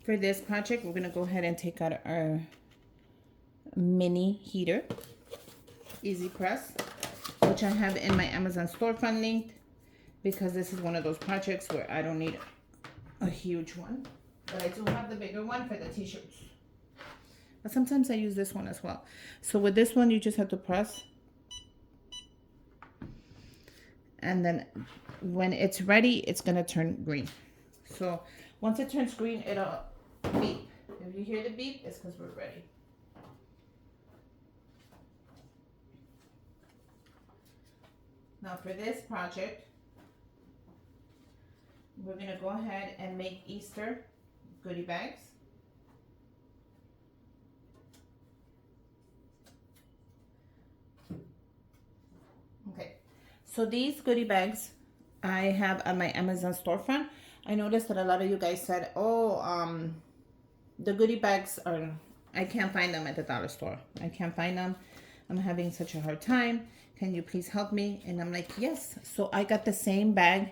For this project, we're going to go ahead and take out our mini heater, easy press, which I have in my Amazon storefront link, because this is one of those projects where I don't need a huge one, but I do have the bigger one for the t-shirts. But sometimes I use this one as well. So with this one, you just have to press, and then when it's ready, it's gonna turn green. So once it turns green, it'll beep. If you hear the beep, it's because we're ready. Now for this project, we're gonna go ahead and make Easter goodie bags. Okay, so these goodie bags I have on my Amazon storefront. I noticed that a lot of you guys said, oh, the goodie bags are, I can't find them at the dollar store. I can't find them. I'm having such a hard time. Can you please help me? And I'm like, yes. So I got the same bag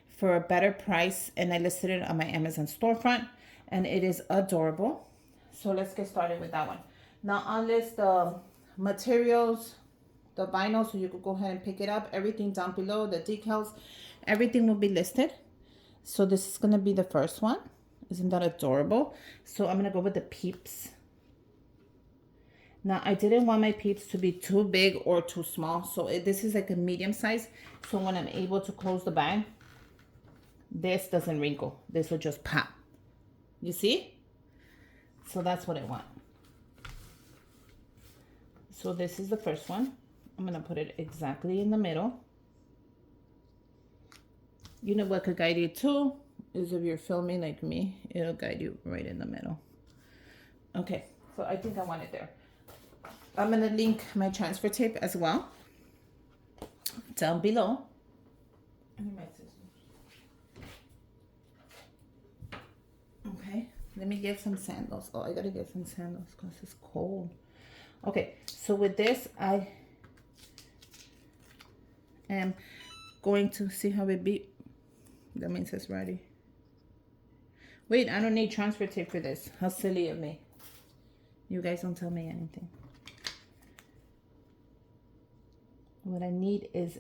for a better price, and I listed it on my Amazon storefront, and it is adorable. So let's get started with that one. Now I'll list the materials, the vinyl, so you could go ahead and pick it up. Everything down below, the decals, everything will be listed. So this is gonna be the first one. Isn't that adorable? So I'm gonna go with the peeps. Now I didn't want my peeps to be too big or too small, so this is like a medium size. So when I'm able to close the bag, this doesn't wrinkle. This will just pop. You see? So that's what I want. So this is the first one. I'm gonna put it exactly in the middle. You know what could guide you too is if you're filming like me, it'll guide you right in the middle. Okay, so I think I want it there. I'm gonna link my transfer tape as well down below. Okay, let me get some sandals. Oh, I gotta get some sandals because it's cold. Okay, so with this, I am going to see how it beep. That means it's ready. Wait, I don't need transfer tape for this. How silly of me. You guys don't tell me anything. What I need is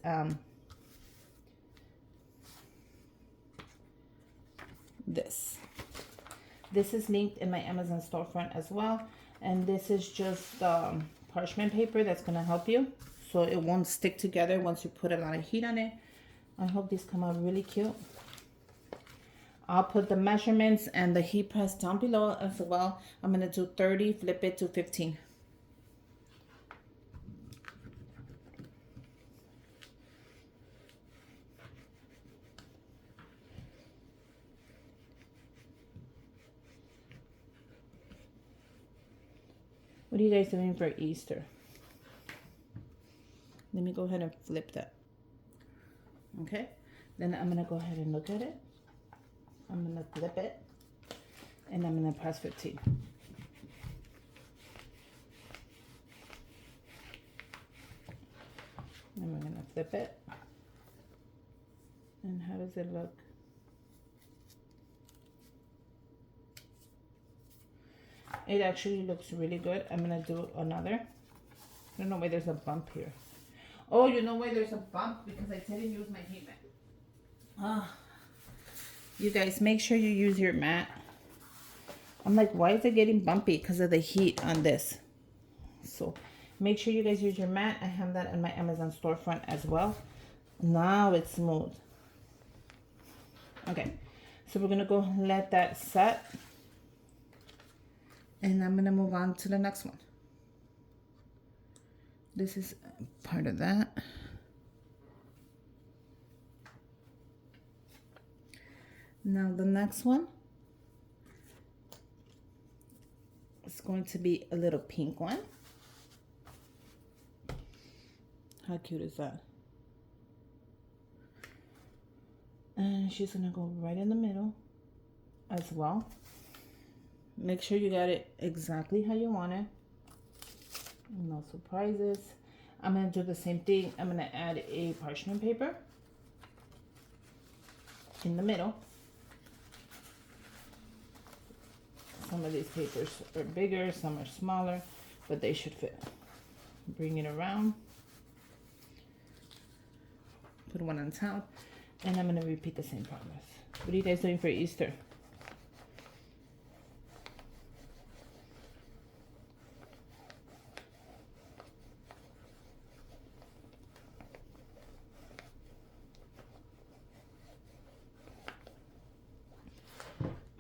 this. This is linked in my Amazon storefront as well. And this is just parchment paper that's gonna help you, so it won't stick together once you put a lot of heat on it. I hope these come out really cute. I'll put the measurements and the heat press down below as well. I'm gonna do 30, flip it to 15. What are you guys doing for Easter? Let me go ahead and flip that. Okay, then I'm gonna go ahead and look at it. I'm gonna flip it, and I'm gonna press 15. And we're gonna flip it. And how does it look? It actually looks really good. I'm gonna do another. I don't know why there's a bump here. Oh, you know why there's a bump? Because I didn't use my heat mat. Ah. You guys, make sure you use your mat. I'm like, why is it getting bumpy? Because of the heat on this. So make sure you guys use your mat. I have that in my Amazon storefront as well. Now it's smooth. Okay, so we're gonna go let that set. And I'm gonna move on to the next one. This is part of that. Now the next one is going to be a little pink one. How cute is that? And she's gonna go right in the middle as well. Make sure you got it exactly how you want it. No surprises. I'm gonna do the same thing. I'm gonna add a parchment paper in the middle. Some of these papers are bigger, some are smaller, but they should fit. Bring it around. Put one on top. And I'm going to repeat the same process. What are you guys doing for Easter?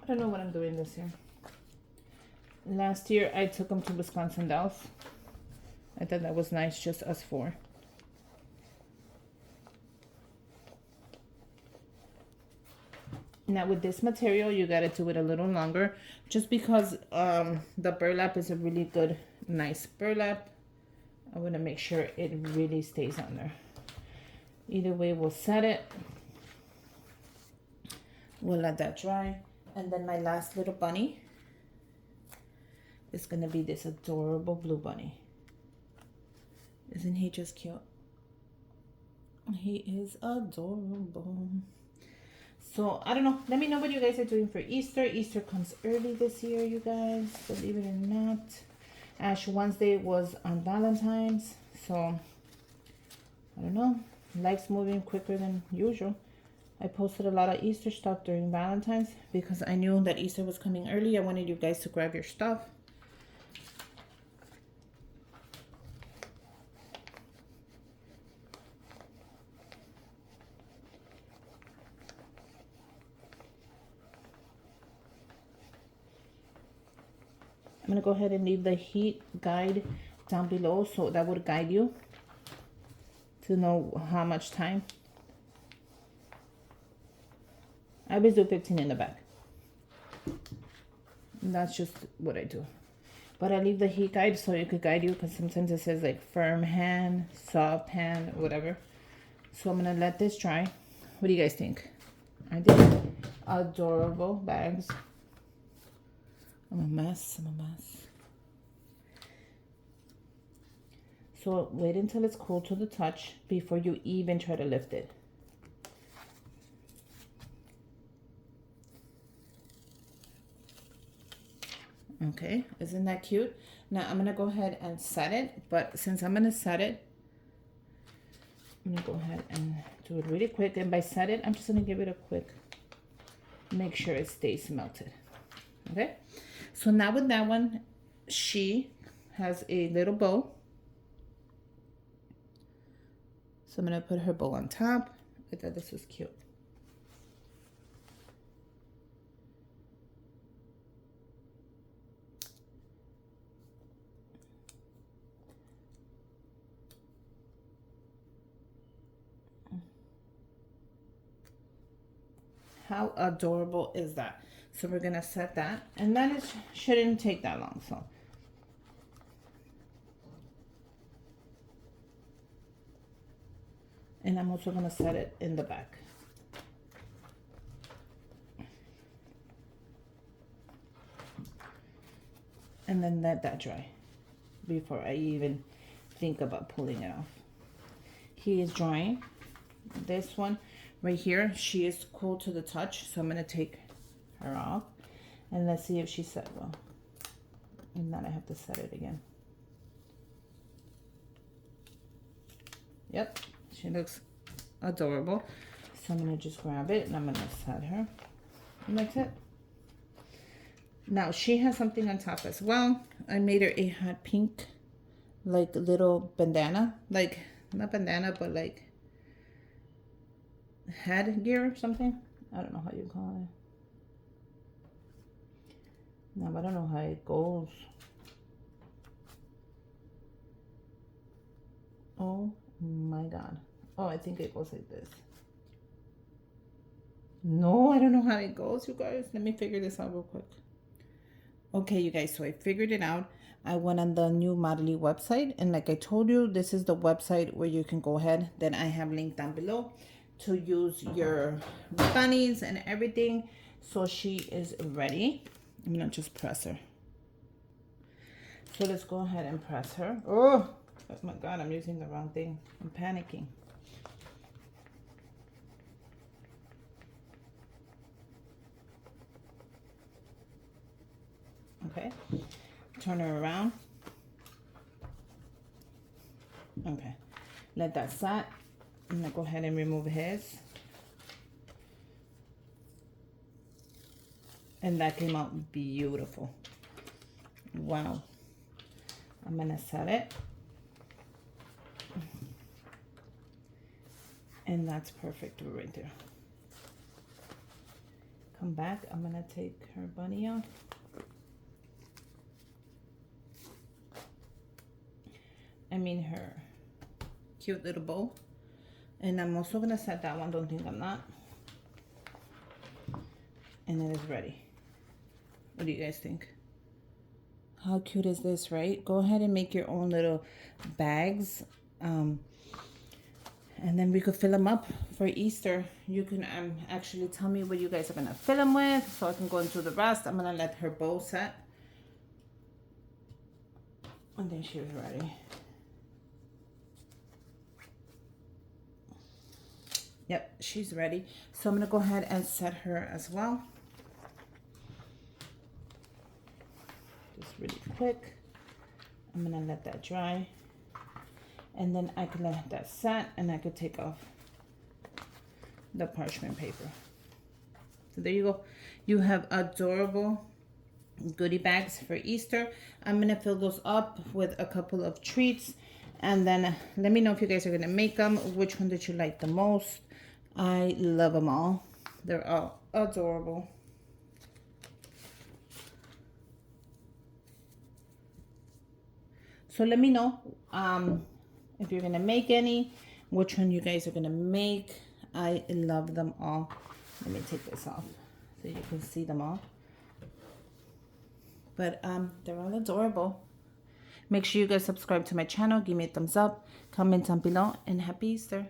I don't know what I'm doing this year. Last year I took them to Wisconsin Dells. I thought that was nice, just us four. Now with this material, you gotta do it a little longer, just because the burlap is a really good, nice burlap. I want to make sure it really stays on there. Either way, we'll set it. We'll let that dry. And then my last little bunny is gonna be this adorable blue bunny. Isn't he just cute? He is adorable. So, I don't know. Let me know what you guys are doing for Easter. Easter comes early this year, you guys. Believe it or not. Ash Wednesday was on Valentine's. So, I don't know. Life's moving quicker than usual. I posted a lot of Easter stuff during Valentine's because I knew that Easter was coming early. I wanted you guys to grab your stuff. I'm going to go ahead and leave the heat guide down below, so that would guide you to know how much time. I always do 15 in the back. And that's just what I do. But I leave the heat guide so it could guide you, because sometimes it says like firm hand, soft hand, whatever. So I'm going to let this dry. What do you guys think? I did adorable bags. I'm a mess. So wait until it's cool to the touch before you even try to lift it. Okay, isn't that cute? Now I'm gonna go ahead and set it, but since I'm gonna set it, I'm gonna go ahead and do it really quick. And by set it, I'm just gonna give it a quick, make sure it stays melted. Okay, so now with that one, she has a little bow. So I'm gonna put her bow on top. I thought this was cute. How adorable is that? So we're gonna set that, and then it shouldn't take that long. So and I'm also gonna set it in the back. And then let that dry before I even think about pulling it off. He is drying. This one right here, she is cool to the touch, so I'm gonna take her off and let's see if she set well. And then I have to set it again. Yep, she looks adorable. So I'm gonna just grab it and I'm gonna set her. And that's it. Now she has something on top as well. I made her a hot pink, like little bandana, like not bandana, but like headgear or something. I don't know how you call it. No, I don't know how it goes. Oh my god. Oh, I think it goes like this. No, I don't know how it goes, you guys. Let me figure this out real quick. Okay, you guys, so I figured it out. I went on the new Mody website, and like I told you, this is the website where you can go ahead, then I have linked down below, to use your bunnies and everything. So she is ready. I'm gonna just press her. So let's go ahead and press her. Oh my god, I'm using the wrong thing. I'm panicking. Okay, turn her around. Okay, let that set. I'm gonna go ahead and remove his. And that came out beautiful. Wow. I'm gonna set it. And that's perfect right there. Come back. I'm gonna take her bunny off. I mean her cute little bow. And I'm also gonna set that one. Don't think I'm not. And it is ready. What do you guys think? How cute is this, right? Go ahead and make your own little bags. And then we could fill them up for Easter. You can actually tell me what you guys are gonna fill them with so I can go into the rest. I'm gonna let her bow set. And then she was ready. Yep, she's ready. So I'm gonna go ahead and set her as well. Just really quick. I'm gonna let that dry. And then I can let that set and I could take off the parchment paper. So there you go. You have adorable goodie bags for Easter. I'm gonna fill those up with a couple of treats. And then let me know if you guys are gonna make them. Which one did you like the most? I love them all. They're all adorable. So let me know if you're gonna make any, which one you guys are gonna make. I love them all. Let me take this off so you can see them all. But they're all adorable. Make sure you guys subscribe to my channel, give me a thumbs up, comment down below, and happy Easter.